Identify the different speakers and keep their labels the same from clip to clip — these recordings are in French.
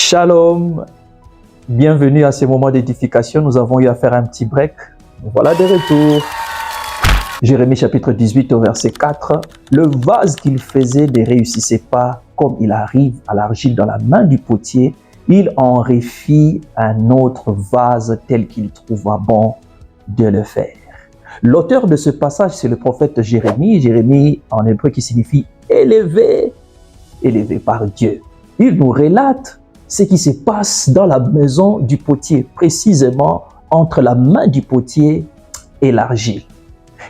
Speaker 1: Shalom, bienvenue à ce moment d'édification. Nous avons eu à faire un petit break. Voilà de retour. Jérémie chapitre 18 au verset 4. Le vase qu'il faisait ne réussissait pas comme il arrive à l'argile dans la main du potier. Il en refit un autre vase tel qu'il trouva bon de le faire. L'auteur de ce passage, c'est le prophète Jérémie. Jérémie en hébreu qui signifie élevé, élevé par Dieu. Il nous relate ce qui se passe dans la maison du potier, précisément entre la main du potier et l'argile.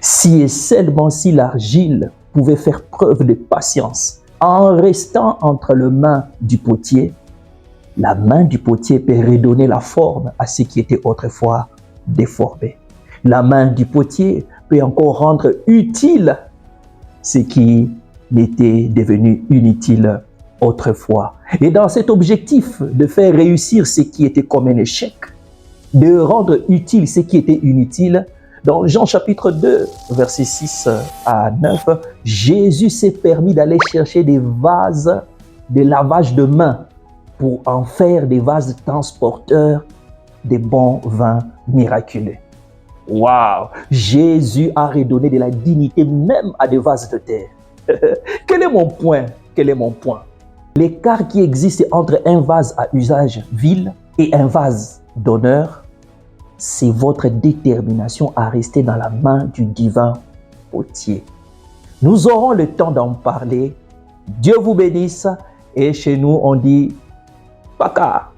Speaker 1: Si et seulement si l'argile pouvait faire preuve de patience en restant entre les mains du potier, la main du potier peut redonner la forme à ce qui était autrefois déformé. La main du potier peut encore rendre utile ce qui n'était devenu inutile autrefois. Et dans cet objectif de faire réussir ce qui était comme un échec, de rendre utile ce qui était inutile, dans Jean chapitre 2, versets 6 à 9, Jésus s'est permis d'aller chercher des vases de lavage de mains pour en faire des vases transporteurs des bons vins miraculeux. Waouh! Jésus a redonné de la dignité même à des vases de terre. Quel est mon point? Quel est mon point? L'écart qui existe entre un vase à usage vil et un vase d'honneur, c'est votre détermination à rester dans la main du divin potier. Nous aurons le temps d'en parler. Dieu vous bénisse. Et chez nous, on dit Paka.